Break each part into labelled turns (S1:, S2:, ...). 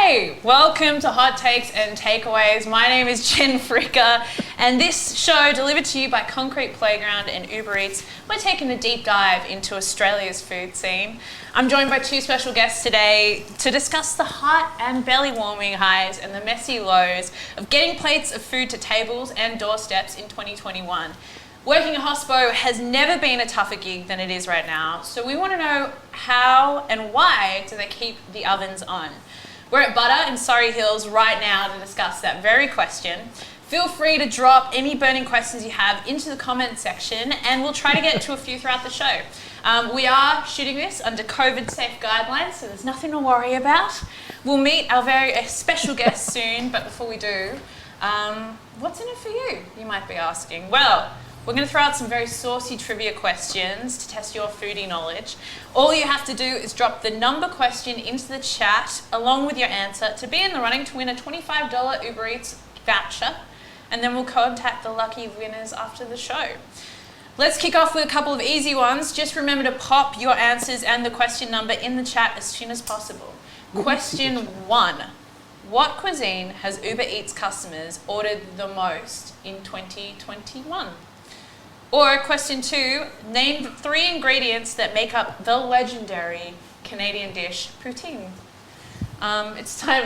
S1: Hey, welcome to Hot Takes and Takeaways. My name is Jen Fricker, and this show, delivered to you by Concrete Playground and Uber Eats, we're taking a deep dive into Australia's food scene. I'm joined by two special guests today to discuss the hot and belly-warming highs and the messy lows of getting plates of food to tables and doorsteps in 2021. Working a hospo has never been a tougher gig than it is right now, so we want to know how and why do they keep the ovens on. We're at Butter in Surrey Hills right now to discuss that very question. Feel free to drop any burning questions you have into the comment section, and we'll try to get to a few throughout the show. We are shooting this under COVID-safe guidelines, so there's nothing to worry about. We'll meet our very special guest soon, but before we do, what's in it for you, you might be asking? Well, we're going to throw out some very saucy trivia questions to test your foodie knowledge. All you have to do is drop the number question into the chat along with your answer to be in the running to win a $25 Uber Eats voucher, and then we'll contact the lucky winners after the show. Let's kick off with a couple of easy ones. Just remember to pop your answers and the question number in the chat as soon as possible. Question 1. What cuisine has Uber Eats customers ordered the most in 2021? Or question 2, name 3 ingredients that make up the legendary Canadian dish poutine. It's time,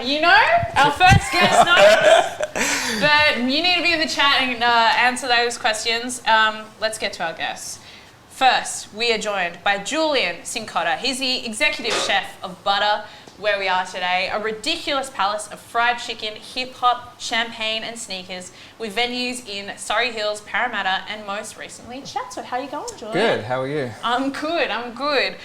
S1: our first guest knows, but you need to be in the chat and answer those questions. Let's get to our guests. First, we are joined by Julian Cincotta. He's the executive chef of Butter, where we are today, a ridiculous palace of fried chicken, hip-hop, champagne and sneakers with venues in Surrey Hills, Parramatta and most recently Chatswood. How are you going, Julian?
S2: Good, how are you?
S1: I'm good.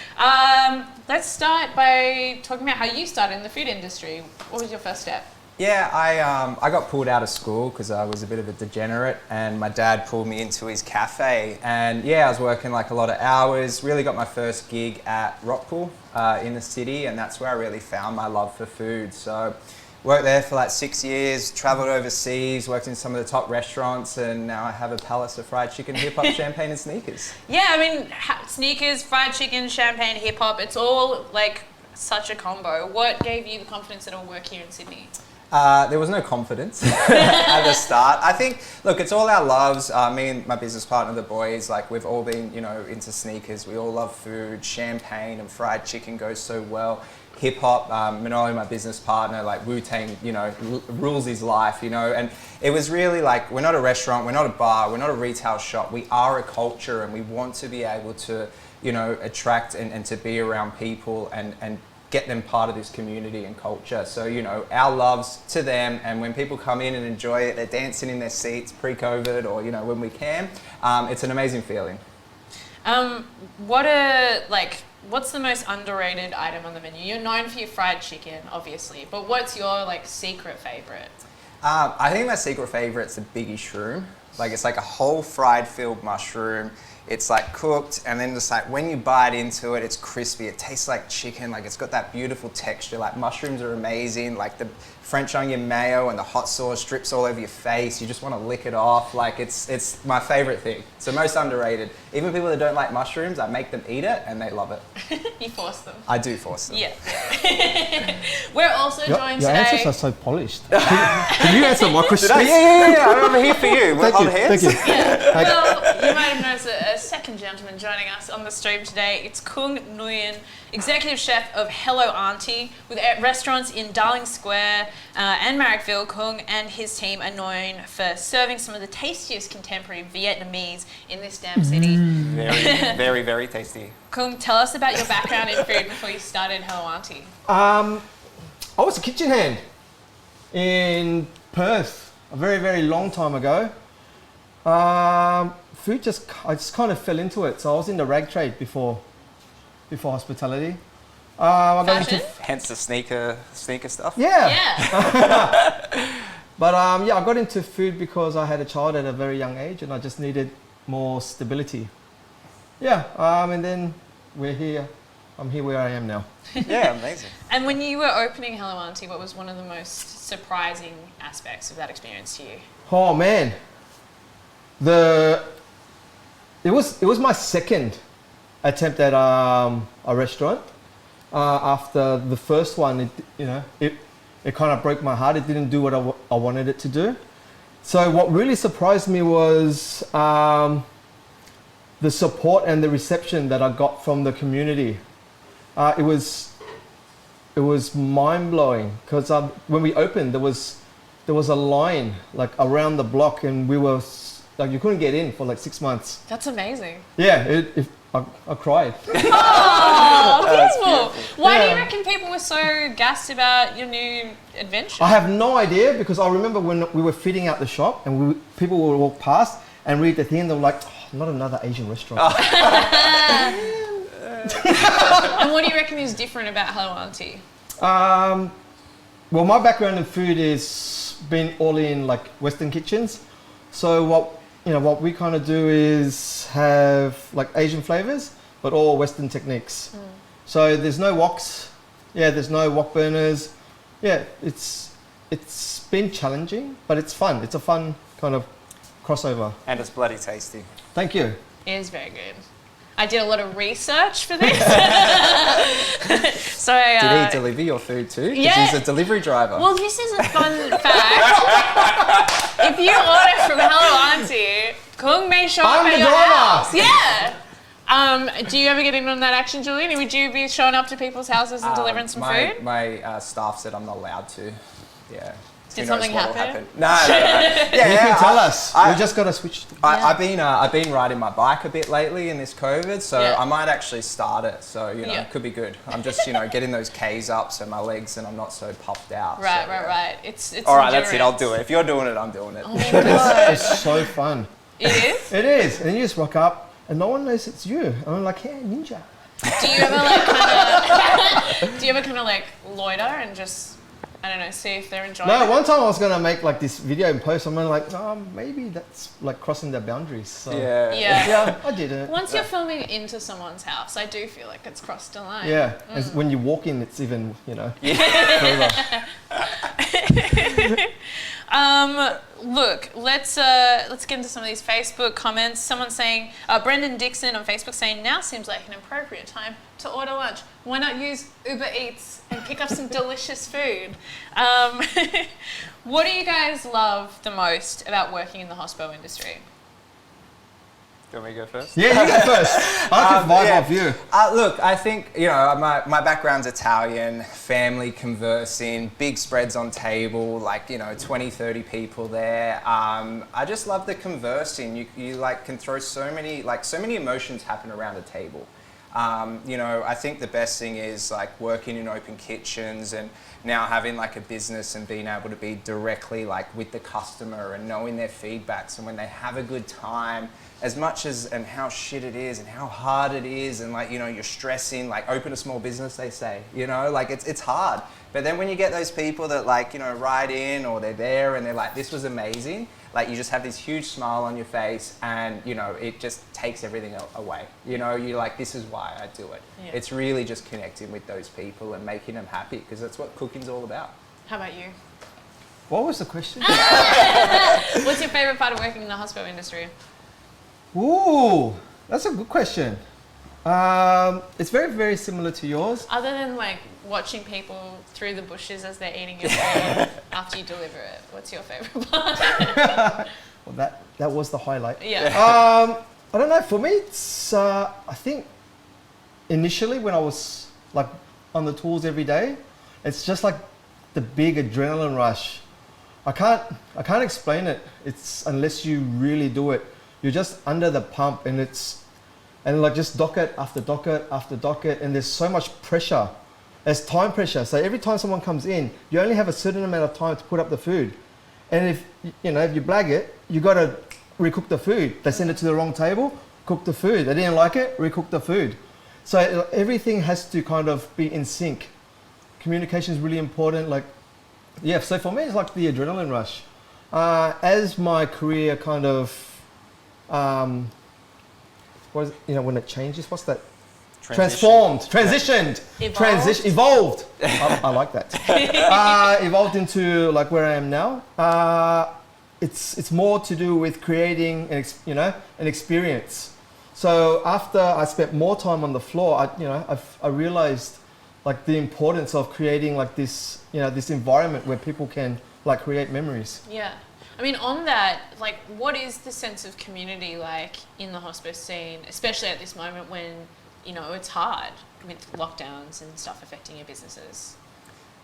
S1: Let's start by talking about how you started in the food industry. What was your first step?
S2: Yeah, I got pulled out of school because I was a bit of a degenerate, and my dad pulled me into his cafe, and I was working like a lot of hours, really got my first gig at Rockpool in the city, and that's where I really found my love for food. So worked there for like 6 years, travelled overseas, worked in some of the top restaurants, and now I have a palace of fried chicken, hip-hop, champagne and sneakers.
S1: Yeah, I mean, sneakers, fried chicken, champagne, hip-hop, it's all like such a combo. What gave you the confidence that it'll work here in Sydney?
S2: There was no confidence at the start. I think, look, it's all our loves. Me and my business partner, the boys, like we've all been, into sneakers. We all love food. Champagne and fried chicken goes so well. Hip hop, Manoli, my business partner, like Wu-Tang, rules his life, and it was really like, we're not a restaurant, we're not a bar, we're not a retail shop. We are a culture, and we want to be able to, attract and to be around people and get them part of this community and culture. So, our loves to them, and when people come in and enjoy it, they're dancing in their seats pre-COVID or, when we can, it's an amazing feeling.
S1: What's the most underrated item on the menu? You're known for your fried chicken, obviously, but what's your secret favorite?
S2: I think my secret favorite's the Biggie shroom. It's like a whole fried filled mushroom. It's like cooked, and then just like when you bite into it, it's crispy. It tastes like chicken. Like it's got that beautiful texture. Like mushrooms are amazing. Like the French onion mayo and the hot sauce drips all over your face. You just want to lick it off. Like it's my favorite thing. It's the most underrated. Even people that don't like mushrooms, I make them eat it and they love it.
S1: You force them.
S2: I do force them.
S1: Yeah. We're also joined
S3: your
S1: today.
S3: Your answers are so polished. Can you answer my question?
S2: Yeah. I'm here for you.
S3: Thank you. Thank you.
S1: Well, you might have noticed a second gentleman joining us on the stream today. It's Cuong Nguyen, executive chef of Hello Auntie, with restaurants in Darling Square and Marrickville. Cuong and his team are known for serving some of the tastiest contemporary Vietnamese in this damn city.
S2: Very, very, very tasty.
S1: Cuong, tell us about your background in food before you started Hello Auntie.
S3: I was a kitchen hand in Perth a very, very long time ago. I just kind of fell into it. So I was in the rag trade before hospitality. I got into
S2: hence the sneaker stuff.
S3: Yeah. But I got into food because I had a child at a very young age, and I just needed more stability. Yeah. And then we're here. I'm here where I am now.
S2: Yeah, amazing. And
S1: when you were opening Hello Auntie, what was one of the most surprising aspects of that experience to you?
S3: Oh man. It was my second attempt at a restaurant. After the first one, it it kind of broke my heart. It didn't do what I wanted it to do. So what really surprised me was the support and the reception that I got from the community. It was mind-blowing because when we opened, there was a line like around the block, and we were like, you couldn't get in for like 6 months.
S1: That's amazing.
S3: Yeah, I cried.
S1: Oh, beautiful. Why do you
S3: Yeah.
S1: reckon people were so gassed about your new adventure?
S3: I have no idea, because I remember when we were fitting out the shop and people would walk past and read the thing, they were like, oh, not another Asian restaurant.
S1: And what do you reckon is different about Hello Auntie?
S3: Well, my background in food is been all in like Western kitchens. So what we kind of do is have like Asian flavors, but all Western techniques. So there's no woks. Yeah, there's no wok burners. Yeah, it's been challenging, but it's fun. It's a fun kind of crossover.
S2: And it's bloody tasty.
S3: Thank you.
S1: It is very good. I did a lot of research for this. So
S2: Did he deliver your food too? 'Cause
S1: yeah.
S2: he's a delivery driver.
S1: Well, this is a fun fact. If you order from Hello Auntie, Cuong may show up
S3: I'm
S1: at
S3: the
S1: your
S3: driver.
S1: house. Yeah. Do you ever get in on that action, Julian? Would you be showing up to people's houses and delivering some food?
S2: My staff said I'm not allowed to. Yeah.
S1: Did
S2: Who knows
S1: something
S2: what'll
S1: happen?
S2: No. Yeah,
S3: You can tell us. We just got to switch.
S2: I've been riding my bike a bit lately in this COVID, so
S1: Yeah.
S2: I might actually start it. So
S1: Yeah.
S2: it could be good. I'm just getting those K's up so my legs and I'm not so puffed out.
S1: Right,
S2: so,
S1: right,
S2: yeah.
S1: right. It's
S2: All right, that's it. I'll
S1: endurance.
S2: do it. If you're doing it, I'm doing it.
S1: Oh my God.
S3: It's so fun.
S1: It is?
S3: It is. And then you just rock up and no one knows it's you. And I'm like, hey, ninja.
S1: Do you ever kind of like loiter and just, I don't know, see if they're enjoying
S3: No,
S1: it?
S3: one time I was going to make like this video and post. I'm like, maybe that's like crossing their boundaries. So.
S2: Yeah.
S1: Yeah.
S3: Yeah, I did it.
S1: Once you're filming into someone's house, I do feel like it's crossed a line.
S3: Yeah. As when you walk in, it's even, further.
S1: Look, let's get into some of these Facebook comments. Someone's saying, Brendan Dixon on Facebook saying, now seems like an appropriate time to order lunch. Why not use Uber Eats and pick up some delicious food? What do you guys love the most about working in the hospo industry?
S2: Do you want me to go first?
S3: Yeah, you go first. I can vibe off you.
S2: Look, I think, my background's Italian, family conversing, big spreads on table, 20, 30 people there. I just love the conversing. You can throw so many emotions happen around a table. I think the best thing is working in open kitchens and now having a business and being able to be directly with the customer and knowing their feedbacks, and when they have a good time, as much as and how shit it is and how hard it is, and you're stressing, open a small business, they say, it's hard. But then when you get those people that write in, or they're there and they're like, this was amazing, you just have this huge smile on your face, and it just takes everything away. You're like, this is why I do it.
S1: Yeah.
S2: It's really just connecting with those people and making them happy, because that's what cooking's all about.
S1: How about you?
S3: What was the question?
S1: What's your favourite part of working in the hospo industry?
S3: Ooh, that's a good question. It's very, very similar to yours.
S1: Other than watching people through the bushes as they're eating your food after you deliver it, what's your favourite part?
S3: Well, that was the highlight.
S1: Yeah.
S3: I don't know. For me, it's I think initially when I was on the tools every day, it's just the big adrenaline rush. I can't explain it. It's unless you really do it. You're just under the pump, and just docket after docket after docket, and there's so much pressure. There's time pressure. So every time someone comes in, you only have a certain amount of time to put up the food. And if you blag it, you got to recook the food. They send it to the wrong table, cook the food. They didn't like it, recook the food. So everything has to kind of be in sync. Communication is really important. So for me, it's the adrenaline rush. As my career kind of when it changes, what's that? Transformed, transitioned, evolved. I like that. Evolved into where I am now. It's more to do with creating an experience. So after I spent more time on the floor, I realized like the importance of creating like this, you know, this environment where people can like create memories.
S1: Yeah. I mean, on that, like, what is the sense of community like in the hospice scene, especially at this moment when, you know, it's hard with lockdowns and stuff affecting your businesses?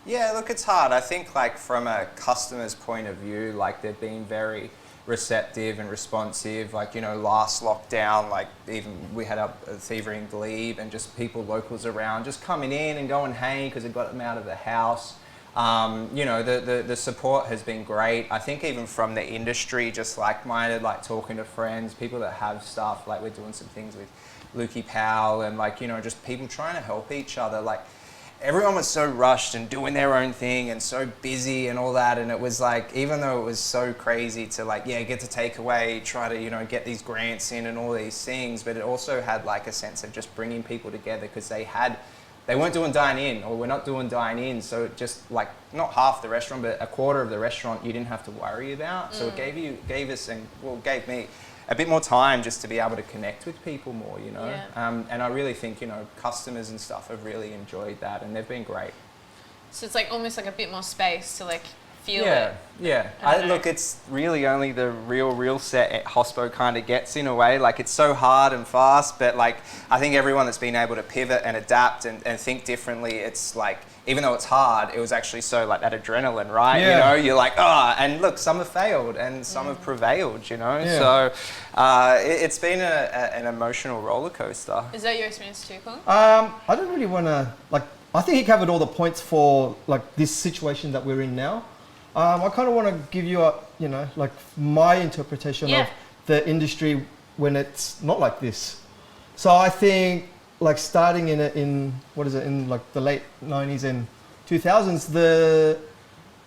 S2: Yeah, look, it's hard. I think like from a customer's point of view, like they've been very receptive and responsive. Like, you know, last lockdown, like even we had a Thievery and Glebe and just people, locals around, just coming in and going, hey, because it got them out of the house. You know, the support has been great. I think even from the industry, just like-minded, like talking to friends, people that have stuff, like we're doing some things with Lukey Powell and like, you know, just people trying to help each other. Like everyone was so rushed and doing their own thing and so busy and all that. And it was like, even though it was so crazy to like, yeah, get to takeaway, try to, you know, get these grants in and all these things, but it also had like a sense of just bringing people together because they weren't doing dine-in, or we're not doing dine-in, so just like not half the restaurant, but a quarter of the restaurant you didn't have to worry about. So it gave us and gave me a bit more time just to be able to connect with people more, you know.
S1: Yeah.
S2: And I really think, you know, customers and stuff have really enjoyed that, and they've been great.
S1: So it's like almost like a bit more space to like feel
S2: Yeah,
S1: it.
S2: yeah. Look, it's really only the real set at hospo kind of gets in a way. Like it's so hard and fast, but like I think everyone that's been able to pivot and adapt and think differently, it's like, even though it's hard, it was actually so like that adrenaline, right?
S3: Yeah.
S2: You know, you're like, oh, and look, some have failed and some have prevailed, you know?
S3: Yeah.
S2: So it's been an emotional roller coaster.
S1: Is that your experience too, Cuong?
S3: I don't really want to, like, I think he covered all the points for like this situation that we're in now. I kind of want to give you a, you know, like my interpretation of the industry when it's not like this. So I think like starting in like the late 90s and 2000s,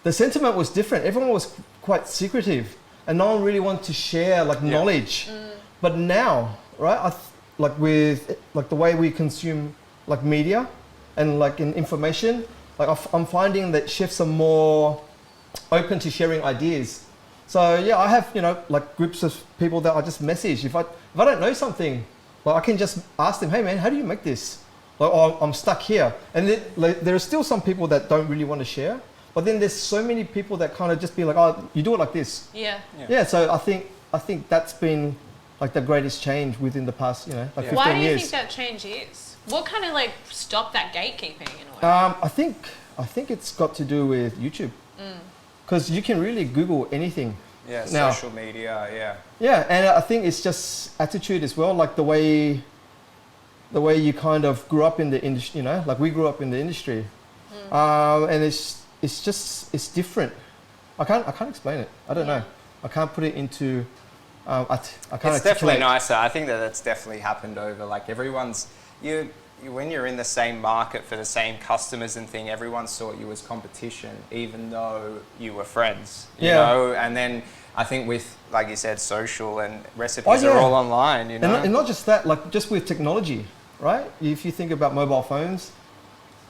S3: the sentiment was different. Everyone was quite secretive and no one really wanted to share like knowledge. But now, right, like with like the way we consume like media and like in information, like I'm finding that chefs are more open to sharing ideas. So yeah, I have, you know, like groups of people that I just message. If I don't know something, like I can just ask them, hey man, how do you make this? Like, oh, I'm stuck here. And then, like, there are still some people that don't really want to share, but then there's so many people that kind of just be like, oh, you do it like this. Yeah. So I think that's been like the greatest change within the past, you know, like 15 years.
S1: Why do you think that change is? What kind of like stopped that gatekeeping in a way?
S3: I think it's got to do with YouTube. Because you can really Google anything.
S2: Yeah,
S3: now.
S2: social media, yeah.
S3: Yeah, and I think it's just attitude as well, like the way you kind of grew up in the industry, you know, like we grew up in the industry. And it's different. I can't explain it. I don't know. I can't put it into, I can't articulate.
S2: It's definitely nicer. I think that's definitely happened over, like everyone's, when you're in the same market for the same customers and thing, everyone saw you as competition, even though you were friends, you know? And then I think with, like you said, social and recipes are all online, you know?
S3: And not just that, like just with technology, right? If you think about mobile phones,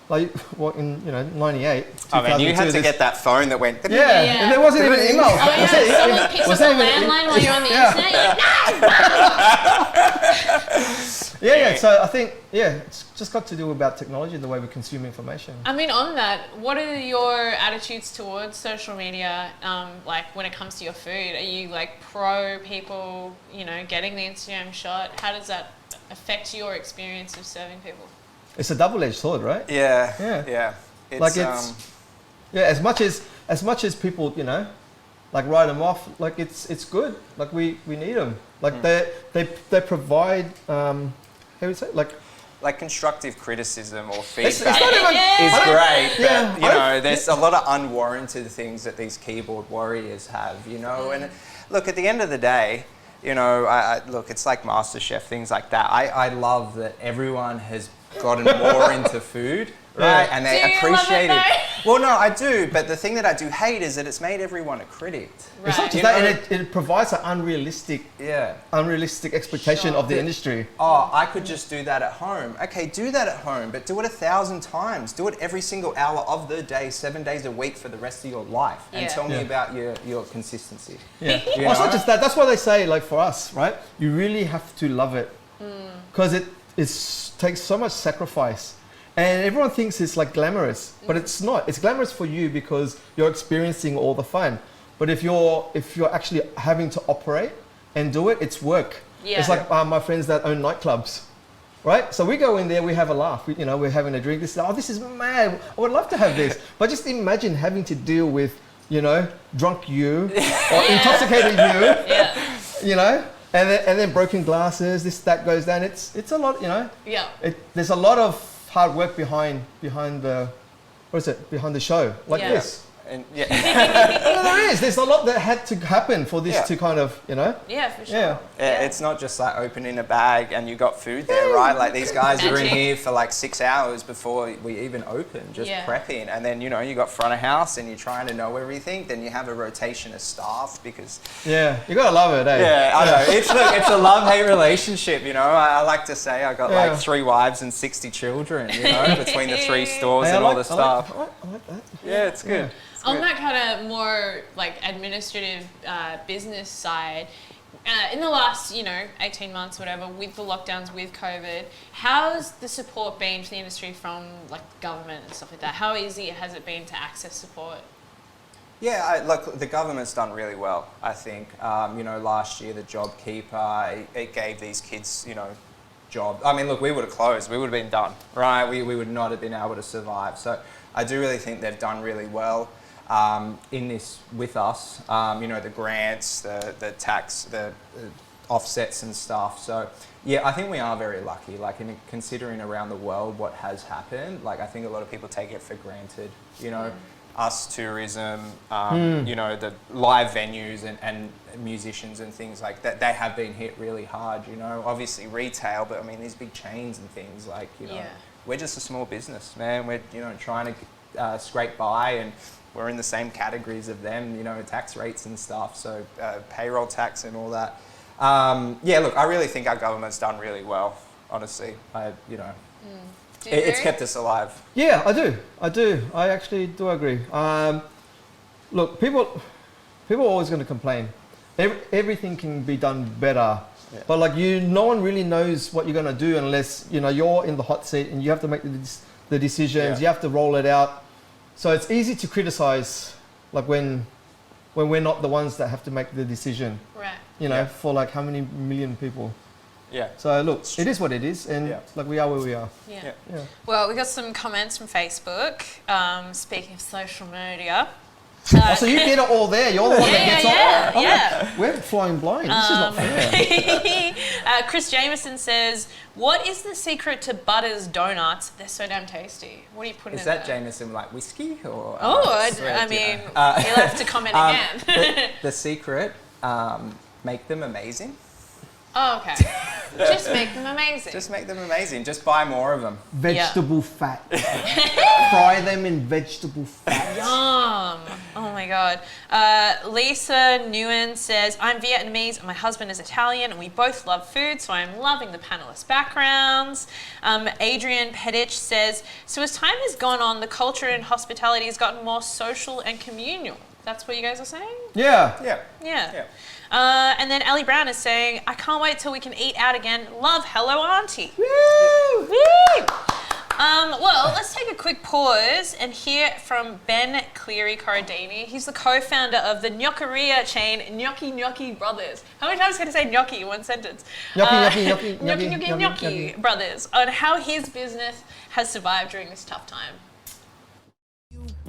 S3: like what in, you know, 98,
S2: I mean, you had to get that phone that went...
S3: And there wasn't even email.
S1: Oh yeah, someone picks up the landline while you're on the internet, you're like, no!
S3: Yeah, so I think, it's just got to do about technology and the way we consume information.
S1: I mean, on that, what are your attitudes towards social media, like when it comes to your food? Are you like pro people, you know, getting the Instagram shot? How does that affect your experience of serving people?
S3: It's a double-edged sword, right?
S2: Yeah. It's,
S3: like as much as people, you know, like write them off, like it's good. Like we need them. Like they provide, how do you say, like
S2: constructive criticism or feedback
S3: it's not even,
S2: is great,
S3: yeah,
S2: but you know, there's a lot of unwarranted things that these keyboard warriors have, you know. And look, at the end of the day, you know, look, it's like MasterChef, things like that. I love that everyone has gotten more into food, right? And they appreciate it. Well, no, I do, but the thing that I do hate is that it's made everyone a critic.
S1: Right.
S3: It's not just that, and it provides an unrealistic expectation of the industry.
S2: Oh, I could just do that at home. Okay, do that at home, but do it 1,000 times. Do it every single hour of the day, 7 days a week for the rest of your life, and tell me about your consistency.
S3: Yeah, well, it's not just that. That's why they say, like for us, right? You really have to love it because it takes so much sacrifice. And everyone thinks it's like glamorous, but it's not. It's glamorous for you because you're experiencing all the fun. But if you're actually having to operate and do it, it's work.
S1: Yeah.
S3: It's like my friends that own nightclubs, right? So we go in there, we have a laugh. We're having a drink. This is mad. I would love to have this, but just imagine having to deal with drunk you or intoxicated you, and then broken glasses. That goes down. It's a lot,
S1: Yeah.
S3: There's a lot of hard work behind the show like
S1: Yeah.
S3: this.
S2: And yeah,
S3: Well, there is. There's a lot that had to happen for this to kind of,
S1: Yeah, for sure.
S3: Yeah.
S2: it's not just like opening a bag and you got food there, right? Like these guys were in
S1: Magic.
S2: here for like 6 hours before we even opened, just prepping. And then, you got front of house and you're trying to know everything. Then you have a rotation of staff because...
S3: Yeah, you gotta love it, eh?
S2: Yeah, I know. It's a love-hate relationship, I like to say I got like 3 wives and 60 children, between the 3 stores
S3: Hey,
S2: and all the stuff.
S3: I like that.
S2: Yeah, it's good.
S1: On that kind of more like administrative business side, in the last 18 months, whatever, with the lockdowns, with COVID, how's the support been for the industry from like government and stuff like that? How easy has it been to access support?
S2: Yeah, look, the government's done really well, I think. Last year, the JobKeeper, it gave these kids, jobs. I mean, look, we would have closed. We would have been done, right? We would not have been able to survive. So I do really think they've done really well in this with us. The grants, the tax, the offsets and stuff. So yeah, I think we are very lucky. Like considering around the world what has happened, like I think a lot of people take it for granted. Us, tourism, the live venues and musicians and things like that, they have been hit really hard, Obviously retail, but I mean, these big chains and things like, we're just a small business, man. We're, trying to scrape by and we're in the same categories of them, tax rates and stuff. So payroll tax and all that. Look, I really think our government's done really well, honestly. It's kept us alive.
S3: Yeah, I do. I actually do agree. Look, people are always going to complain. Everything can be done better, but like no one really knows what you're going to do unless you're in the hot seat and you have to make the decisions. You have to roll it out. So it's easy to criticize, like when we're not the ones that have to make the decision.
S1: Right.
S3: For like how many million people.
S2: Yeah.
S3: So look, it is what it is, and like we are where we are.
S1: Yeah.
S3: Yeah.
S1: Well, we got some comments from Facebook. Speaking of social media.
S3: So you get it all there. You're the one that gets all.
S1: Yeah.
S3: We're flying blind. This is not fair.
S1: Chris Jameson says, "What is the secret to Butter's donuts? They're so damn tasty. What are you putting in there?"
S2: Is that Jameson like whiskey or?
S1: I mean, you'll have to comment again.
S2: The secret, make them amazing.
S1: Oh, okay. Just make them amazing.
S2: Just make them amazing. Just buy more of them.
S3: Vegetable fat. Fry them in vegetable fat.
S1: Yum. Oh my God. Lisa Nguyen says, "I'm Vietnamese and my husband is Italian and we both love food, so I'm loving the panelists' backgrounds." Adrian Pedich says, "So as time has gone on, the culture in hospitality has gotten more social and communal." That's what you guys are saying?
S3: Yeah.
S1: Yeah. And then Ellie Brown is saying, "I can't wait till we can eat out again. Love, hello, Auntie."
S3: Woo!
S1: Woo! Well, let's take a quick pause and hear from Ben Cleary Corradini. He's the co-founder of the gnoccheria chain Yoki Noki Brothers. How many times can I say gnocchi in one sentence? Yoki Brothers, on how his business has survived during this tough time.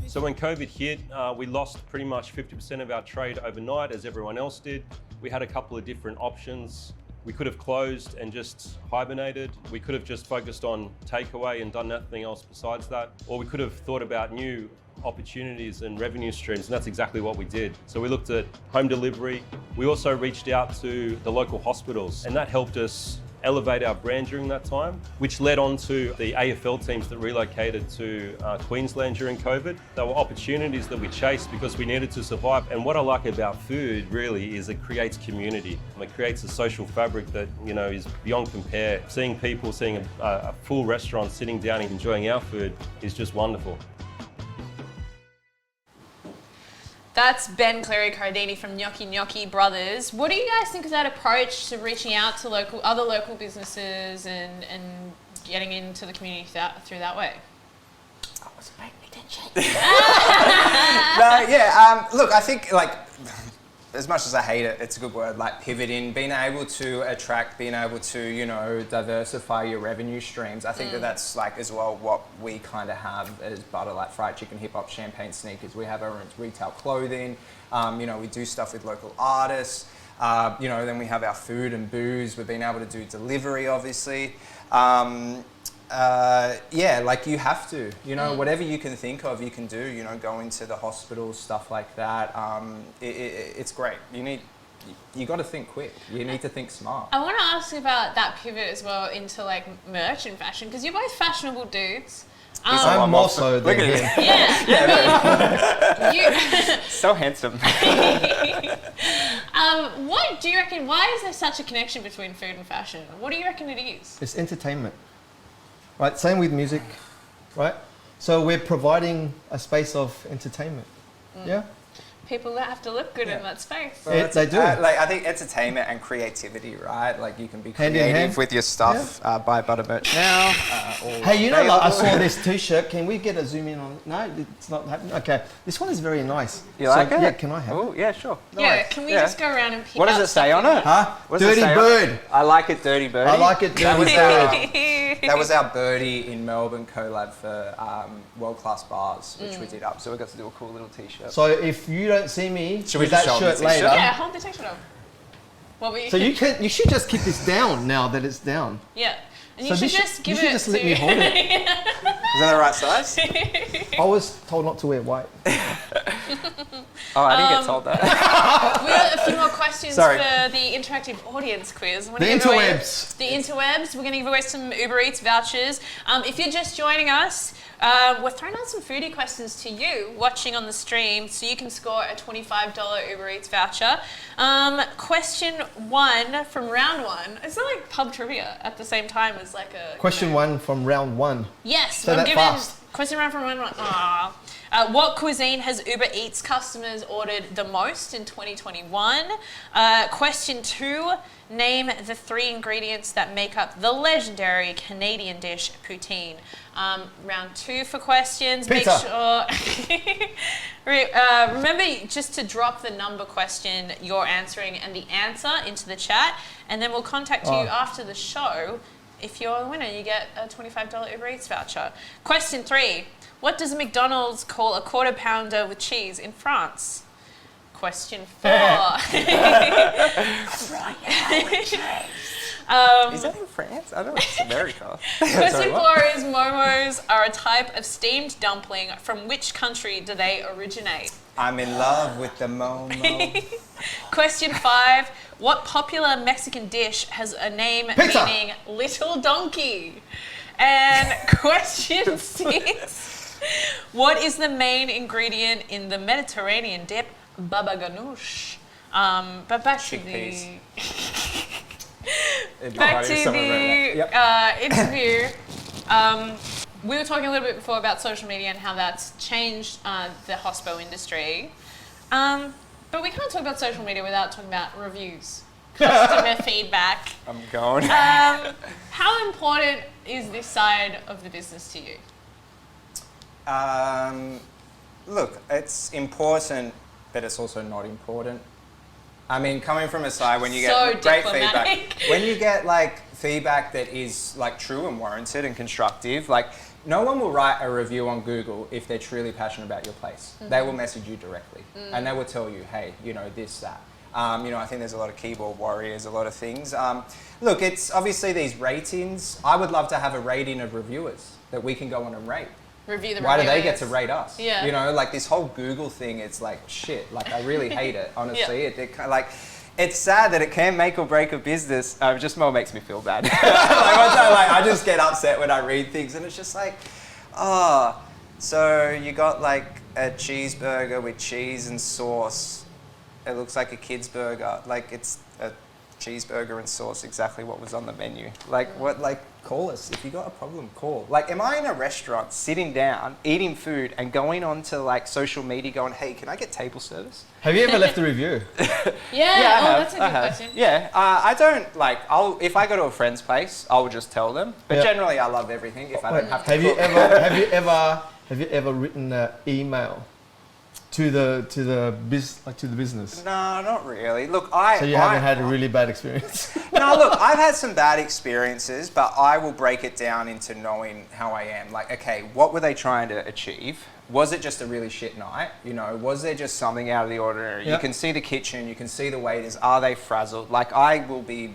S4: So when COVID hit, we lost pretty much 50% of our trade overnight, as everyone else did. We had a couple of different options. We could have closed and just hibernated. We could have just focused on takeaway and done nothing else besides that. Or we could have thought about new opportunities and revenue streams, and that's exactly what we did. So we looked at home delivery. We also reached out to the local hospitals, and that helped us elevate our brand during that time, which led on to the AFL teams that relocated to Queensland during COVID. There were opportunities that we chased because we needed to survive. And what I like about food really is it creates community. It creates a social fabric that is beyond compare. Seeing people, seeing a full restaurant sitting down and enjoying our food is just wonderful.
S1: That's Ben Cleary Corradini from Yoki Noki Brothers. What do you guys think of that approach to reaching out to other local businesses and just getting into the community through that way?
S2: I wasn't paying attention. No, yeah. Look, I think like, as much as I hate it, it's a good word. Like pivoting, being able to attract, being able to, you know, diversify your revenue streams. I think that's like as well what we kind of have as Butter, like fried chicken, hip hop, champagne, sneakers. We have our own retail clothing. You know, we do stuff with local artists. You know, then we have our food and booze. We've been able to do delivery, obviously. Yeah, like you have to, you know, whatever you can think of, you can do, you know, go into the hospitals, stuff like that. It's great. You got to think quick. You need to think smart.
S1: I want to ask about that pivot as well into like merch and fashion, because you're both fashionable dudes.
S3: I'm more so than him.
S1: Yeah, you
S2: So handsome.
S1: what do you reckon? Why is there such a connection between food and fashion? What do you reckon it is?
S3: It's entertainment, right? Same with music, right? So we're providing a space of entertainment. Yeah.
S1: People that have to look good in that space.
S3: Well, they do.
S2: Like I think entertainment and creativity, right? Like you can be
S3: Hand in
S2: creative
S3: hand.
S2: with your stuff. Buy Butter merch now.
S3: Hey, you know, like I saw this T-shirt. Can we get a zoom in on? No, it's not happening. Okay, this one is very nice.
S2: You like it?
S3: Yeah, can I have it?
S2: Oh, yeah, sure.
S1: Yeah,
S2: Nice.
S1: can we just go around and pick
S2: What does
S1: out
S2: it say
S1: stuff
S2: on
S1: in
S2: it?
S3: Huh?
S2: What does it
S3: Dirty
S2: say on
S3: bird.
S2: it? I like it, Dirty Birdie.
S3: I like it,
S2: That was
S3: Dirty
S2: our,
S3: Bird.
S2: that was our birdie in Melbourne collab for World Class Bars, which we did up. So we got to do a cool little T-shirt.
S3: So if you don't see me
S2: Should we
S3: with
S2: just
S3: that
S2: show 'em the
S3: shirt
S2: T-shirt?
S3: later,
S1: Yeah, hold the t-shirt up. What were you?
S3: so you should just keep this down now that it's down.
S1: Yeah, and
S3: So
S1: you should
S3: this
S1: just give
S3: you should
S1: it
S3: just
S1: to.
S3: let me hold it.
S2: Is that the right size?
S3: I was told not to wear white.
S2: Oh, I didn't get told that.
S1: We got a few more questions
S2: Sorry.
S1: for the interactive audience quiz.
S3: The interwebs.
S1: The interwebs. We're going to give away some Uber Eats vouchers. If you're just joining us, we're throwing out some foodie questions to you watching on the stream, so you can score a $25 Uber Eats voucher. Question 1 from round 1. Is that like pub trivia at the same time as like a
S3: Question 1 from round 1.
S1: Yes,
S3: Say
S1: I'm
S3: that
S1: giving
S3: fast.
S1: question round from round 1. What cuisine has Uber Eats customers ordered the most in 2021? Question 2, name the 3 ingredients that make up the legendary Canadian dish poutine. Round 2 for questions.
S3: Pizza.
S1: Make sure. Remember just to drop the number question you're answering and the answer into the chat, and then we'll contact you after the show. If you're the winner, you get a $25 Uber Eats voucher. Question 3. What does McDonald's call a quarter pounder with cheese in France? Question 4.
S2: Is that in France? I don't know. It's America.
S1: Question 4 is momos are a type of steamed dumpling. From which country do they originate?
S2: I'm in love with the Momo.
S1: Question 5. What popular Mexican dish has a name
S3: Pizza.
S1: meaning little donkey? And question 6. What is the main ingredient in the Mediterranean dip baba ganoush? But back to the interview. We were talking a little bit before about social media and how that's changed the hospo industry. But we can't talk about social media without talking about reviews, customer feedback.
S2: I'm going.
S1: How important is this side of the business to you?
S2: Look, it's important, but it's also not important. I mean, coming from a side when you
S1: So
S2: get great
S1: diplomatic.
S2: feedback, when you get like feedback that is like true and warranted and constructive, like no one will write a review on Google if they're truly passionate about your place. They will message you directly and they will tell you, hey, you know, this, that. You know, I think there's a lot of keyboard warriors, a lot of things. Look, it's obviously these ratings. I would love to have a rating of reviewers that we can go on and rate.
S1: Review the
S2: Why do they
S1: reviewers.
S2: get to rate us?
S1: Yeah.
S2: You know, like this whole Google thing, it's like shit. Like I really hate it, honestly. It's sad that it can make or break a business. Just more makes me feel bad. I just get upset when I read things and it's just like, oh, so you got like a cheeseburger with cheese and sauce. It looks like a kid's burger. Like it's a cheeseburger and sauce exactly what was on the menu. Like, what, like, call us. If you got a problem, call. Like, am I in a restaurant sitting down, eating food and going on to like social media going, hey, can I get table service?
S3: Have you ever left a review?
S1: Yeah,
S2: I have,
S1: that's a good question.
S2: Yeah, I don't like, if I go to a friend's place, I'll just tell them. But generally I love everything if I don't have to cook.
S3: Have you ever written an email to the business?
S2: No, not really. Look,
S3: So you haven't had a really bad experience?
S2: No, look, I've had some bad experiences, but I will break it down into knowing how I am. Like, okay, what were they trying to achieve? Was it just a really shit night? You know, was there just something out of the ordinary? You can see the kitchen, you can see the waiters. Are they frazzled? Like, I will be...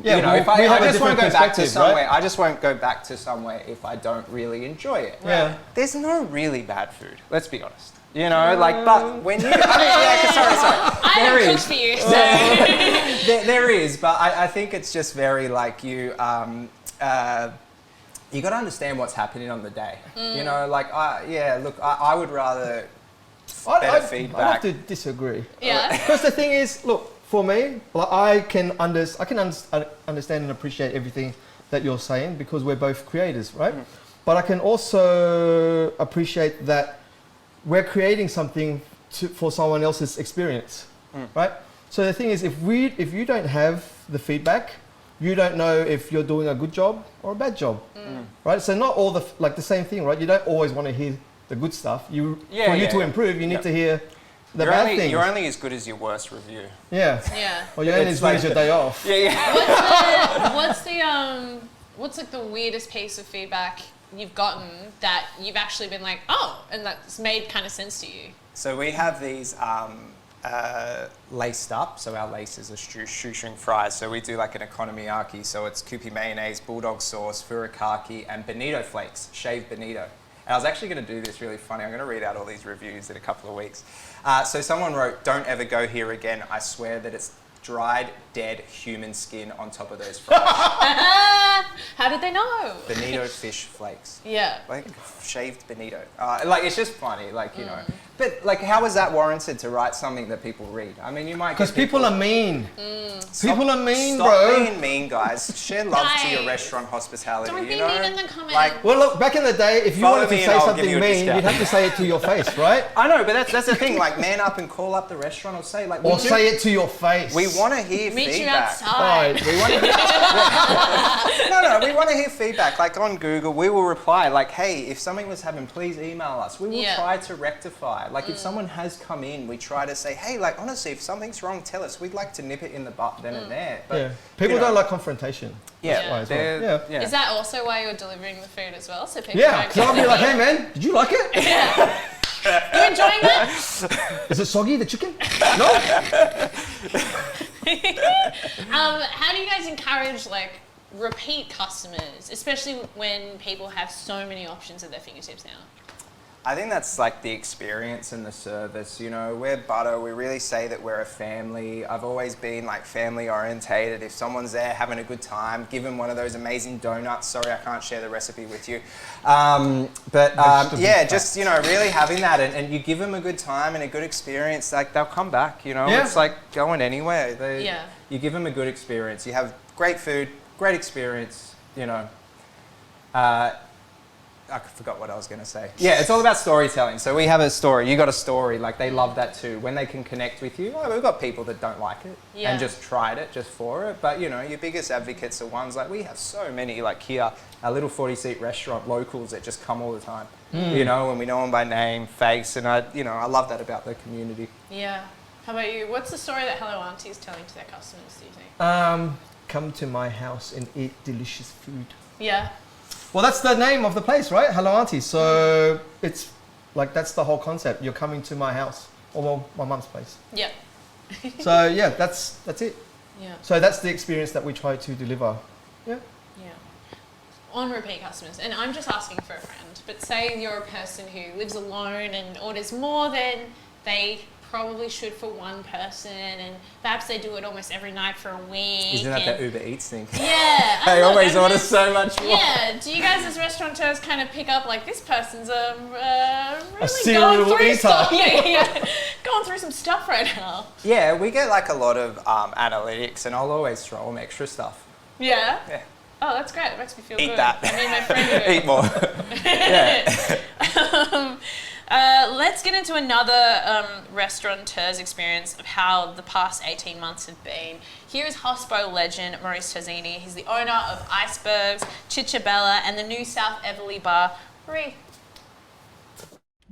S3: Yeah,
S2: you know, if
S3: we have
S2: I
S3: a
S2: just won't
S3: different
S2: go back to
S3: perspective,
S2: somewhere.
S3: right?
S2: I just won't go back to somewhere if I don't really enjoy it.
S3: Yeah.
S2: There's no really bad food. Let's be honest. You know, like, but when you, I mean, yeah, sorry.
S1: I
S2: There
S1: don't cook
S2: is.
S1: for you, so.
S2: There is, but I think it's just very like you got to understand what's happening on the day. You know, like, I would rather better feedback.
S3: I have to disagree.
S1: Yeah.
S3: Because the thing is, look, for me, like, I can understand and appreciate everything that you're saying because we're both creators, right? But I can also appreciate that we're creating something for someone else's experience, right? So the thing is, if you don't have the feedback, you don't know if you're doing a good job or a bad job, right? So not all the same thing, right? You don't always want to hear the good stuff. For you to improve, you need to hear the bad things.
S2: You're only as good as your worst review.
S3: Yeah.
S1: Yeah.
S3: Or you're only as good as your day off.
S1: What's like the weirdest piece of feedback you've gotten that you've actually been like, oh, and that's made kind of sense to you?
S2: So we have these laced up. So our laces are shoestring fries. So we do like an economiyaki. So it's Kewpie mayonnaise, bulldog sauce, furikake, and bonito flakes, shaved bonito. And I was actually going to do this really funny. I'm going to read out all these reviews in a couple of weeks. So someone wrote, "Don't ever go here again. I swear that it's dried, dead human skin on top of those fries."
S1: How did they know?
S2: Bonito fish flakes.
S1: Yeah.
S2: Like shaved bonito. Like, it's just funny, like, you know. But like, how is that warranted to write something that people read? I mean, you might
S3: Because people are mean. People are mean,
S2: Stop
S3: bro.
S2: being mean, guys. Share love to your
S1: Guys,
S2: rrestaurant hospitality.
S1: don't
S2: you
S1: be
S2: know?
S1: mean in the comments.
S2: Like,
S3: Well, look, back in the day, if you
S2: Follow
S3: wanted to
S2: me and
S3: say
S2: I'll
S3: something
S2: give you a
S3: mean,
S2: discount.
S3: you'd have to say it to your face, right?
S2: I know, but that's the thing. Like, man up and call up the restaurant or say like.
S3: Or say it to your face.
S2: We want to hear
S1: Meet
S2: feedback.
S1: you outside.
S3: Right.
S2: We want to we want to hear feedback. Like on Google, we will reply like, hey, if something was happening, please email us. We will try to rectify. Like if someone has come in, we try to say, hey, like honestly, if something's wrong, tell us. We'd like to nip it in the butt then and there. But
S3: People
S2: you know,
S3: don't like confrontation.
S2: Yeah,
S3: That's why as well.
S2: yeah.
S1: Is that also why you're delivering the food as well? So people
S3: Yeah,
S1: don't
S3: because I'll be like, hey man, did you like it?
S1: you enjoying that?
S3: Is it soggy, the chicken? No?
S1: How do you guys encourage like repeat customers, especially when people have so many options at their fingertips now?
S2: I think that's like the experience and the service. You know, we're butter. We really say that we're a family. I've always been like family orientated. If someone's there having a good time, give them one of those amazing donuts. Sorry, I can't share the recipe with you. Yeah, just, you know, really having that and you give them a good time and a good experience, like they'll come back, you know.
S3: Yeah.
S2: It's like going anywhere.
S1: Yeah.
S2: You give them a good experience. You have great food, great experience, you know. I forgot what I was going to say. Yeah, it's all about storytelling. So we have a story. You got a story. Like, they love that too. When they can connect with you, we've got people that don't like it and just tried it just for it. But, you know, your biggest advocates are ones like we have so many, like here, our little 40-seat restaurant locals that just come all the time, you know, and we know them by name, face. And, I love that about the community.
S1: Yeah. How about you? What's the story that Hello Auntie is telling to their customers, do you think?
S3: Come to my house and eat delicious food.
S1: Yeah.
S3: Well, that's the name of the place, right? Hello Auntie. So it's like, that's the whole concept. You're coming to my house, or well, my mum's place.
S1: Yeah.
S3: So yeah, that's it.
S1: Yeah.
S3: So that's the experience that we try to deliver. Yeah.
S1: Yeah. On repeat customers, and I'm just asking for a friend, but say you're a person who lives alone and orders more than they probably should for one person, and perhaps they do it almost every night for a week.
S2: Isn't that the Uber Eats thing?
S1: Yeah.
S2: They always order so much more.
S1: Yeah. Do you guys as restaurateurs kind of pick up like this person's really
S3: serial
S1: going through
S3: eater.
S1: stuff? Yeah. Going through some stuff right now.
S2: Yeah, we get like a lot of analytics, and I'll always throw them extra stuff.
S1: Yeah.
S2: Yeah.
S1: Oh, that's great. It makes me feel
S2: Eat
S1: good.
S2: that.
S1: I mean, my friend would.
S2: Eat more. Yeah.
S1: Let's get into another restaurateur's experience of how the past 18 months have been. Here is hospo legend Maurice Tozzini. He's the owner of Icebergs, Cicciabella, and the new South Everleigh bar. Maurice.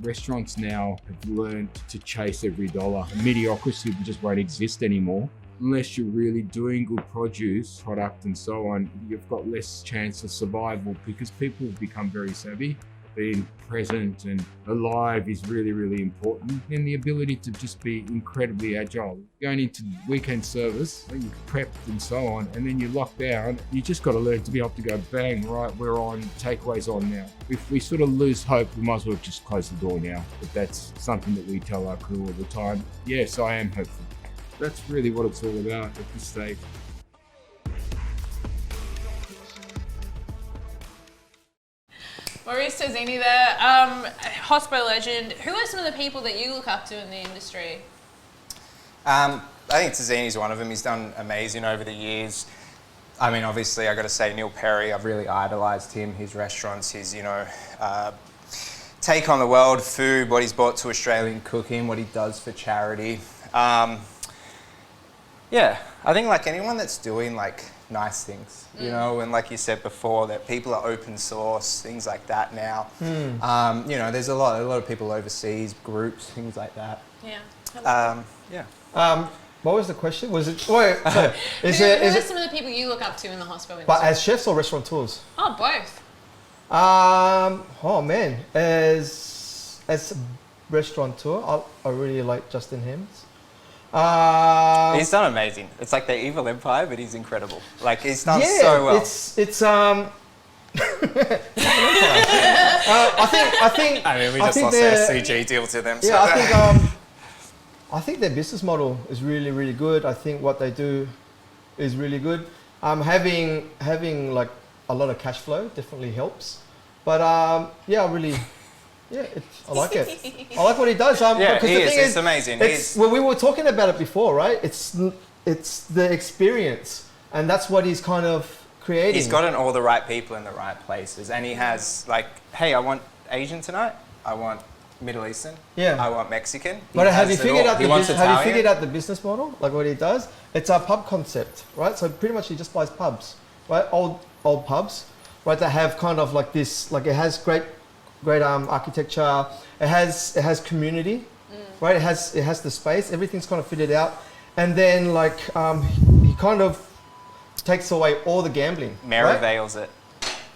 S5: Restaurants now have learned to chase every dollar. Mediocrity just won't exist anymore. Unless you're really doing good produce, product and so on, you've got less chance of survival because people have become very savvy. Being present and alive is really, really important. And the ability to just be incredibly agile. Going into weekend service, you're prepped and so on, and then you lock down, you just got to learn to be able to go, bang, right, we're on, takeaways on now. If we sort of lose hope, we might as well just close the door now. But that's something that we tell our crew all the time. Yes, I am hopeful. That's really what it's all about at this stage.
S1: Maurice Tozzini there, hospo legend. Who are some of the people that you look up to in the industry?
S2: I think Tozzini's one of them. He's done amazing over the years. I mean, obviously, I got to say Neil Perry. I've really idolised him. His restaurants, his take on the world, food, what he's brought to Australian cooking, what he does for charity. Yeah, I think like anyone that's doing like nice things, you know, and like you said before, that people are open source, things like that now. You know, there's a lot of people overseas, groups, things like that.
S1: Yeah.
S2: Yeah.
S3: What was the question? Was it? Wait, so
S1: Who are some of the people you look up to in the hospo industry?
S3: But as chefs or restaurateurs?
S1: Oh, both.
S3: Oh man, as a restaurateur, I really like Justin Hems.
S2: He's done amazing. It's like the evil empire, but he's incredible. Like he's done so well.
S3: I think.
S2: I mean, we just lost our CG deal to them. So.
S3: Yeah, I think their business model is really, really good. I think what they do is really good. Having like a lot of cash flow definitely helps. But I like it. I like what he does.
S2: Yeah,
S3: because
S2: he
S3: the
S2: is.
S3: thing
S2: It's amazing.
S3: Well, we were talking about it before, right? It's the experience, and that's what he's kind of creating.
S2: He's gotten all the right people in the right places, and he has like, hey, I want Asian tonight. I want Middle Eastern.
S3: Yeah.
S2: I want Mexican.
S3: But have you figured out the business model? Like what he does? It's a pub concept, right? So pretty much he just buys pubs, right? Old pubs, right? That have kind of like this, like it has great architecture. It has community, right? It has the space. Everything's kind of fitted out, and then like he kind of takes away all the gambling.
S2: Merivale's it.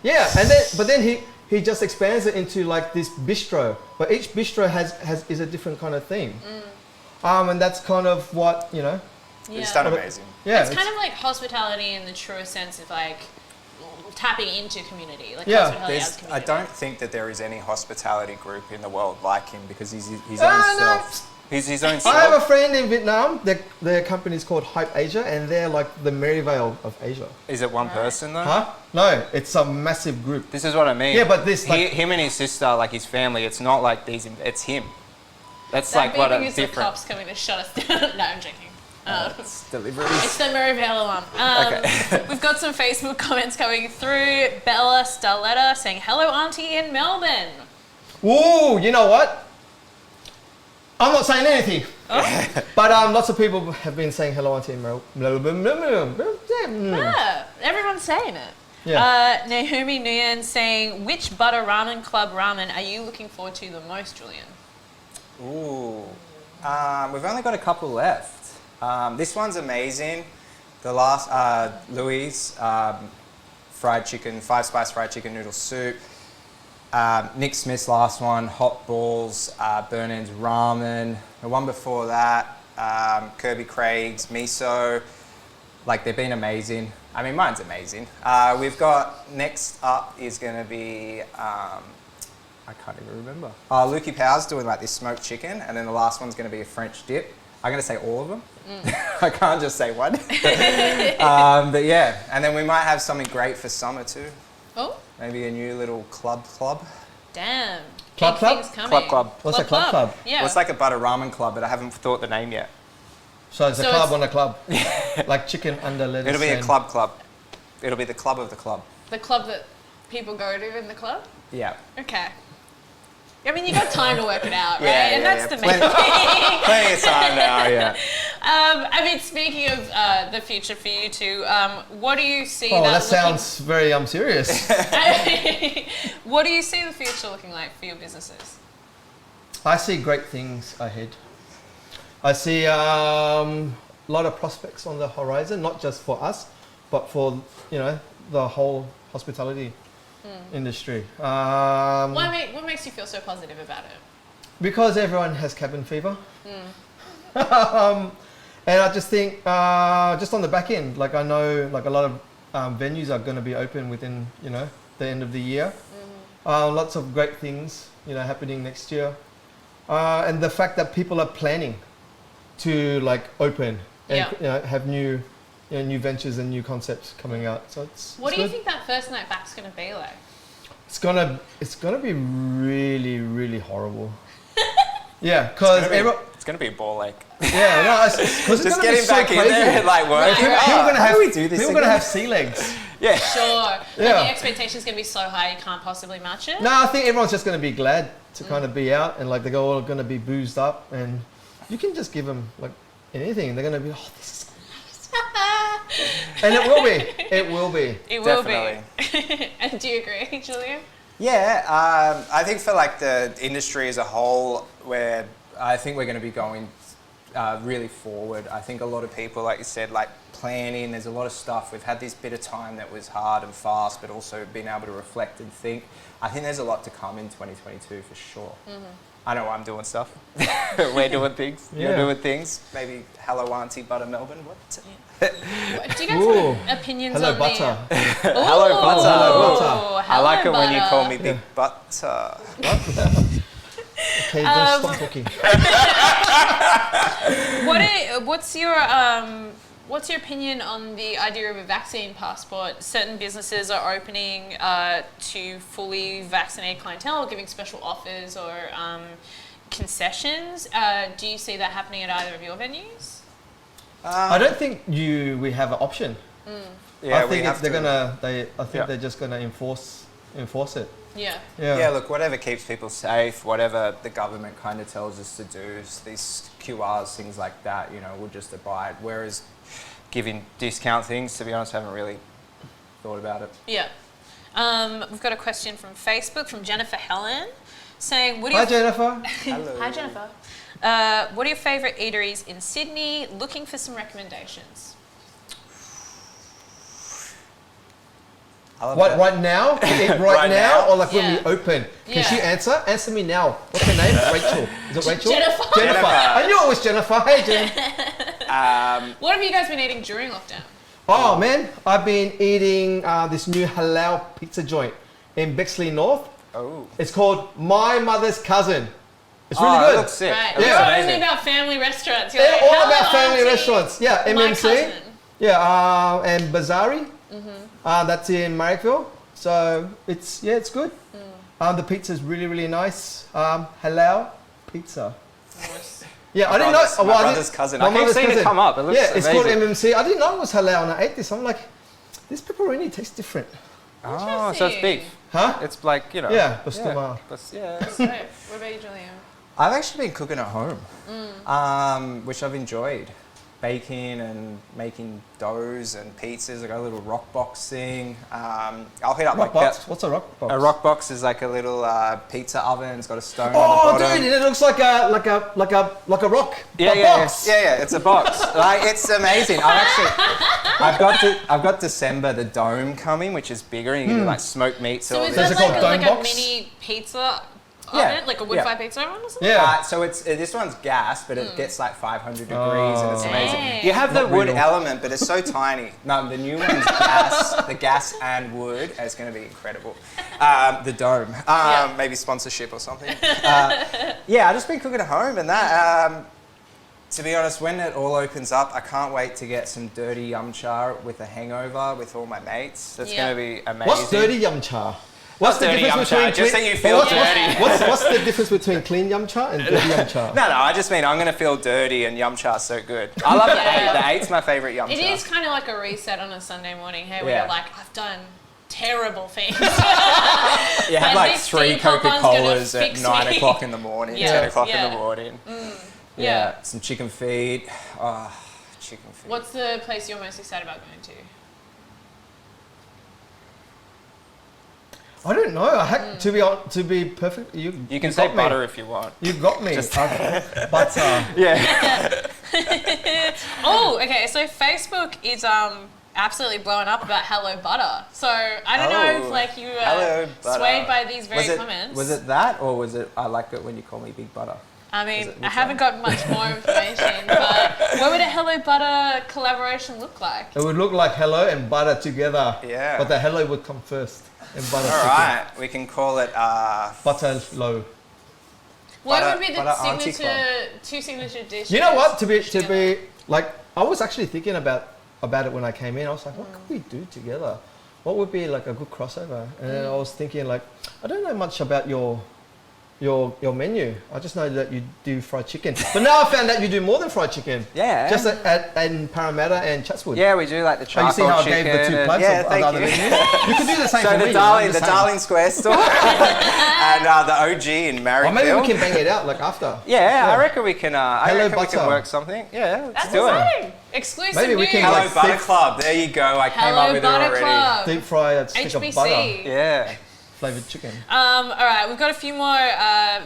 S3: Yeah, and then he just expands it into like this bistro, but each bistro is a different kind of theme, and that's kind of what you know.
S1: Yeah.
S2: It's done amazing.
S1: Yeah, it's kind of like hospitality in the truest sense of like tapping into community. Like hospitality as community.
S2: I don't think that there is any hospitality group in the world like him because he's his own self. He's his own self.
S3: I have a friend in Vietnam. Their company is called Hype Asia, and they're like the Merivale of Asia.
S2: Is it one person though?
S3: Huh? No, it's a massive group.
S2: This is what I mean.
S3: Yeah, but this like,
S2: him and his sister, like his family. It's not like these. It's him. That's
S1: that
S2: like what a
S1: is the
S2: different.
S1: cops coming to shut us down. No, I'm joking.
S2: It's deliveries.
S1: It's the Merivale one.
S2: Okay.
S1: We've got some Facebook comments coming through. Bella Starletta saying, hello, Auntie in Melbourne.
S3: ooh, you know what? I'm not saying anything.
S1: Oh?
S3: But lots of people have been saying hello, Auntie in Melbourne.
S1: Everyone's saying it.
S3: Yeah.
S1: Naomi Nguyen saying, which butter ramen club ramen are you looking forward to the most, Julian?
S2: Ooh. We've only got a couple left. This one's amazing. The last, Louis, fried chicken, 5-spice fried chicken noodle soup. Nick Smith's last one, hot balls, Burn Ends ramen. The one before that, Kirby Craig's miso. Like they've been amazing. I mean, mine's amazing. We've got, next up is gonna be I can't even remember. Oh, Lukey Powell's doing like this smoked chicken, and then the last one's going to be a French dip. I'm going to say all of them. I can't just say one. But yeah, and then we might have something great for summer too.
S1: Oh,
S2: Maybe a new little club.
S1: damn.
S3: Club
S1: Big
S3: club?
S1: things coming.
S2: Club.
S3: What's a club?
S1: Yeah.
S2: Well, it's like a butter ramen club, but I haven't thought the name yet.
S3: So it's a
S1: So
S3: club
S1: it's-
S3: on a club. Like chicken under lettuce.
S2: It'll be a
S3: and-
S2: club. It'll be the club of the club.
S1: The club that people go to in the club?
S2: Yeah.
S1: Okay. I mean, you got time to work it out, right?
S2: Yeah,
S1: and
S2: yeah,
S1: that's
S2: yeah.
S1: the main thing.
S2: Plenty of time now, yeah.
S1: I mean, speaking of the future for you two, what do you see?
S3: Oh, that
S1: looking-
S3: sounds very serious.
S1: What do you see the future looking like for your businesses?
S3: I see great things ahead. I see a lot of prospects on the horizon, not just for us, but for the whole hospitality industry.
S1: What makes you feel so positive about it?
S3: Because everyone has cabin fever. And I just think, just on the back end, like I know like a lot of venues are going to be open within, the end of the year. Lots of great things, happening next year. And the fact that people are planning to like open and have new ventures and new concepts coming out. So
S1: What do you think that first night back's going to be like?
S3: It's gonna be really, really horrible. Yeah, because
S2: It's going to be a ball ache.
S3: yeah, no, because it's
S2: Just
S3: gonna be
S2: getting
S3: so
S2: back
S3: crazy.
S2: in there, like working.
S3: People
S2: Oh,
S3: gonna
S2: how
S3: have
S2: do we do this
S3: people gonna
S2: again?
S3: have sea legs.
S2: Yeah.
S1: Sure.
S3: Yeah.
S1: The expectation's going to be so high you can't possibly match it?
S3: No, I think everyone's just gonna be glad to kind of be out, and like they're all gonna be boozed up, and you can just give them like anything. They're gonna be, oh, this is and it will be. It will be.
S1: It will
S2: Definitely.
S1: be. And do you agree, Julian?
S2: Yeah, I think for like the industry as a whole, I think we're going to be going really forward. I think a lot of people, like you said, like planning, there's a lot of stuff. We've had this bit of time that was hard and fast, but also being able to reflect and think. I think there's a lot to come in 2022 for sure. I know I'm doing stuff. We're doing things.
S3: Yeah.
S2: You're doing things. Maybe hello, Auntie, butter Melbourne. What?
S1: Do you guys
S3: Ooh.
S1: have opinions
S3: Hello,
S1: on
S3: butter.
S1: the...
S2: Hello, butter.
S3: Hello, butter.
S2: I like it when you call me
S1: butter.
S2: big butter.
S3: Okay, don't stop talking.
S1: What's your opinion on the idea of a vaccine passport? Certain businesses are opening to fully vaccinated clientele, giving special offers or concessions. Do you see that happening at either of your venues?
S3: I don't think we have an option.
S2: Yeah,
S3: I
S2: we
S3: think
S2: have
S3: they're
S2: to.
S3: gonna. I think
S2: Yeah.
S3: they're just gonna enforce it.
S1: Yeah.
S2: Yeah, look, whatever keeps people safe, whatever the government kind of tells us to do, these QRs, things like that, we'll just abide. Whereas giving discount things, to be honest, I haven't really thought about it.
S1: Yeah. We've got a question from Facebook from Jennifer Helen saying,
S3: Hi, Jennifer.
S2: Hello.
S1: Hi, Jennifer. What are your favourite eateries in Sydney? Looking for some recommendations.
S2: I love
S3: What,
S2: that.
S3: right now? Right,
S2: Right
S3: now?
S2: now?
S3: Or like when
S1: Yeah.
S3: we open? Can
S1: Yeah.
S3: she answer? Answer me now. What's her name? Rachel. Is it Rachel?
S1: Jennifer.
S3: Jennifer. I knew it was Jennifer. Hey, Jen.
S1: What have you guys been eating during lockdown?
S3: Oh, man. I've been eating this new halal pizza joint in Bexley North.
S2: Oh.
S3: It's called My Mother's Cousin. It's
S2: Oh,
S3: really
S2: it
S3: good.
S2: looks sick.
S1: Right.
S2: It looks
S1: You're only
S2: amazing.
S1: about family restaurants. You're
S3: They're
S1: like,
S3: all
S1: "Hello,
S3: about family
S1: Auntie,
S3: restaurants. Yeah,
S1: my
S3: MMC.
S1: cousin."
S3: Yeah, and Bazari. That's in Marrickville. So it's good. The pizza's really, really nice. Halal pizza.
S1: Nice.
S3: Yeah, I didn't know.
S2: My brother's cousin. I keep seeing it come up. It looks
S3: yeah, it's called
S2: amazing.
S3: MMC. I didn't know it was halal, and I ate this. I'm like, this pepperoni tastes different.
S2: Oh, so it's beef.
S3: Huh?
S2: It's like,
S3: Yeah, Bustuma.
S2: Yeah.
S1: So, what about you, Julian?
S2: I've actually been cooking at home, which I've enjoyed. Baking and making doughs and pizzas. I got a little rock box thing. I'll hit up
S3: Rock
S2: like
S3: box? What's a rock box?
S2: a rock box is like a little pizza oven. It's got a stone
S3: Oh,
S2: on the bottom.
S3: dude, it looks like a rock.
S2: Yeah,
S3: a
S2: yeah,
S3: box.
S2: yeah, it's a box. Like, it's amazing. I've got December the dome coming, which is bigger, and you can do like smoked meats.
S1: So
S2: all
S1: is
S2: this.
S3: it
S1: that
S3: called
S1: like
S3: dome
S1: a
S3: box?
S1: mini pizza oven, like a wood-fired pizza oven or something?
S3: Yeah.
S2: So this one's gas, but it gets like 500 degrees and it's amazing.
S1: Dang.
S2: You have the
S3: Not
S2: wood
S3: real.
S2: element, but it's so tiny. No, the new one's gas, the gas and wood. It's going to be incredible. The dome, maybe sponsorship or something. Yeah, I've just been cooking at home and that. To be honest, when it all opens up, I can't wait to get some dirty yum cha with a hangover with all my mates. That's going to be amazing.
S3: What's dirty yum cha? What's
S2: Not dirty yum cha, just so you feel dirty.
S3: What's the difference between clean yum cha and dirty yum cha?
S2: No, I just mean I'm going to feel dirty and yum cha's so good. I love the 8. The 8's my favourite yum cha.
S1: It is kind of like a reset on a Sunday morning, hey, where
S2: Yeah.
S1: you're like, I've done terrible things.
S2: You have
S1: But
S2: like
S1: this
S2: 3
S1: deep hot one's gonna
S2: Coca-Colas at
S1: fix
S2: 9
S1: me.
S2: o'clock in the morning,
S1: Yeah.
S2: 10 o'clock in
S1: Yeah.
S2: the morning.
S1: Yeah.
S2: Some chicken feet. Oh, chicken feet.
S1: What's the place you're most excited about going to?
S3: I don't know. I had to be perfect. You
S2: You can
S3: got
S2: say
S3: me.
S2: butter if you want.
S3: You got me.
S2: Just-
S3: Butter.
S2: Yeah.
S1: Oh, okay. So Facebook is absolutely blowing up about Hello Butter. So I don't know if
S2: Oh,
S1: like you
S2: Hello
S1: were
S2: Butter.
S1: swayed by these very comments.
S2: Was it that, or was it I like it when you call me Big Butter?
S1: I mean,
S2: it-
S1: I
S2: which
S1: haven't got much more information, but what would a Hello Butter collaboration look like?
S3: It would look like hello and butter together.
S2: Yeah.
S3: But the hello would come first and butter
S2: All
S3: second.
S2: right, we can call it.
S3: Butter low.
S1: What
S2: Butter-
S1: would be the
S2: Butter Auntie
S1: two signature dishes?
S3: You know what? To be like, I was actually thinking about it when I came in. I was like, what could we do together? What would be like a good crossover? And then I was thinking like, I don't know much about your menu. I just know that you do fried chicken. But now I found out you do more than fried chicken.
S2: Yeah.
S3: Just in Parramatta and Chatswood.
S2: Yeah, we do like the
S3: Oh, you see
S2: charcoal
S3: how I
S2: chicken.
S3: gave the 2
S2: and-
S3: plates
S2: yeah,
S3: of
S2: thank
S3: other
S2: you.
S3: menus? You could do the same
S2: So
S3: for
S2: the
S3: me.
S2: Darling, the
S3: same.
S2: Darling Square store, and the OG in Marrickville.
S3: Or maybe we can bang it out like after.
S2: Yeah, I reckon we can. I
S3: Hello
S2: reckon we can
S3: Butter.
S2: work something. Yeah, let's
S1: That's
S2: do it.
S1: exciting. Exclusive
S3: Maybe we
S1: news.
S3: can,
S2: Hello
S3: like,
S2: Butter
S3: thick-
S2: Club. There you go. I came
S1: Hello
S2: up with
S1: Butter
S2: it already.
S1: Club.
S3: Deep fry a stick of butter.
S1: HBC.
S2: Yeah.
S3: Flavoured chicken.
S1: All right, we've got a few more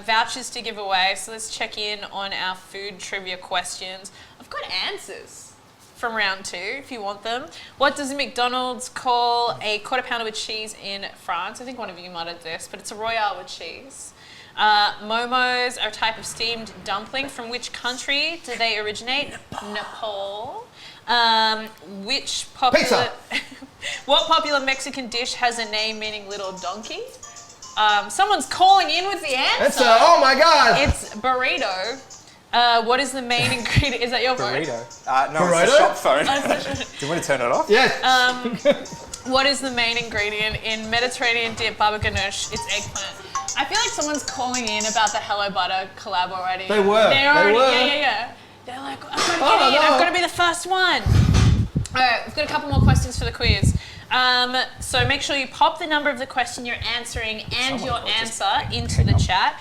S1: vouchers to give away, so let's check in on our food trivia questions. I've got answers from round 2 if you want them. What does McDonald's call a quarter pounder with cheese in France? I think one of you might have this, but it's a Royale with cheese. Momos are a type of steamed dumpling. From which country do they originate? Nepal. Which popular... What popular Mexican dish has a name meaning little donkey? Someone's calling in with the answer.
S3: It's oh my god!
S1: It's burrito. What is the main ingredient? Is that your phone?
S2: Burrito. No,
S3: Burrito?
S2: it's the shop phone.
S1: Oh, it's the-
S2: Do you want to turn it off?
S3: Yes.
S1: What is the main ingredient in Mediterranean dip baba ganoush? It's eggplant. I feel like someone's calling in about the Hello Butter collab already.
S3: They were.
S1: They're already,
S3: They were.
S1: Yeah. They're like, I've got to get in.
S3: no.
S1: I've got to be the first one. All right, we've got a couple more questions for the quiz. So make sure you pop the number of the question you're answering and your answer into the chat,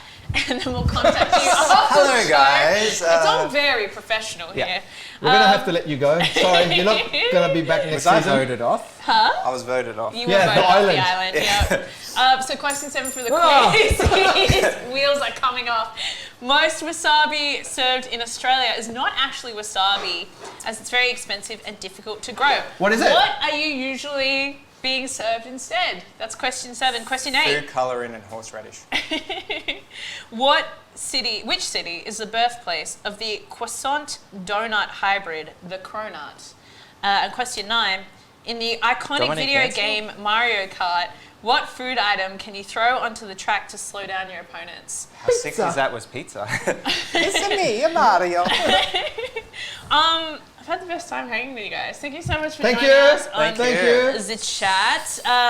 S1: and then we'll contact you. after
S2: Hello,
S1: the show.
S2: guys.
S1: It's all very professional
S2: yeah.
S1: here.
S3: We're gonna have to let you go. Sorry, you're not gonna be back next
S2: Was I
S3: season.
S2: voted off?
S1: Huh?
S2: I was voted off.
S1: You were
S3: Yeah,
S1: voted
S3: the
S1: off
S3: island.
S1: the island. Yeah. So question 7 for the
S3: Ah.
S1: quiz. Wheels are coming off. Most wasabi served in Australia is not actually wasabi, as it's very expensive and difficult to grow.
S3: What is it?
S1: What are you usually being served instead? That's question 7. Question 8.
S2: Food colouring and horseradish.
S1: Which city is the birthplace of the croissant donut hybrid, the cronut? And question 9. In the iconic
S2: Dominic
S1: video
S2: Hansen?
S1: game Mario Kart, what food item can you throw onto the track to slow down your opponents?
S2: How sick
S3: Pizza.
S2: is that was pizza? It's me, Mario.
S1: I've had the best time hanging with you guys. Thank you so much for
S3: Thank
S1: joining
S3: you.
S1: us on
S3: Thank you.
S1: the chat.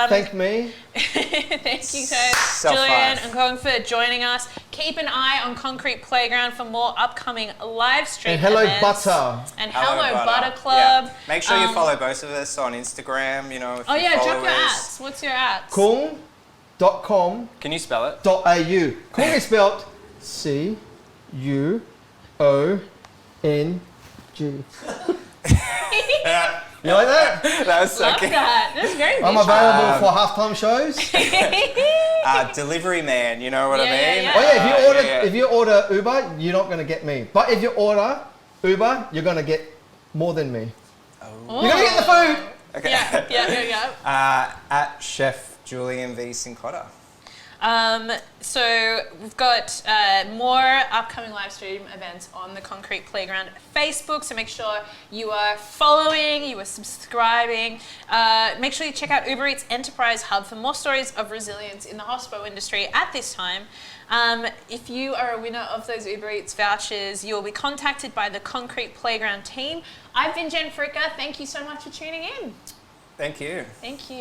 S3: Thank me.
S1: Thank you guys,
S2: Self
S1: Julian
S2: five.
S1: and Cuong for joining us. Keep an eye on Concrete Playground for more upcoming live stream
S3: And hello,
S1: events.
S3: Butter.
S1: And Hello Butter Club.
S2: Yeah. Make sure you
S1: Um,
S2: follow both of us on Instagram, you know, if
S1: Oh
S2: you
S1: yeah,
S2: follow
S1: drop your
S2: us.
S1: ads. What's your ads?
S3: Cuong.com.au.
S2: Can you spell it?
S3: Cuong is spelled C-U-O-N-G. You like that?
S2: That was so
S1: Love
S2: cute.
S1: that. That's very
S3: I'm
S1: visual.
S3: available for halftime shows.
S2: Delivery man, you know what
S1: Yeah,
S2: I mean?
S1: yeah,
S3: Oh yeah,
S2: Yeah.
S3: if you order Uber, you're not gonna get me. But if you order Uber, you're gonna get more than me.
S1: Oh.
S3: You're gonna get the food.
S2: Okay.
S1: Yeah.
S2: At Chef Julian V. Cincotta.
S1: So we've got more upcoming live stream events on the Concrete Playground Facebook. So make sure you are following, you are subscribing. Make sure you check out Uber Eats Enterprise Hub for more stories of resilience in the hospo industry at this time. If you are a winner of those Uber Eats vouchers, you will be contacted by the Concrete Playground team. I've been Jen Fricka. Thank you so much for tuning in.
S2: Thank you.
S1: Thank you.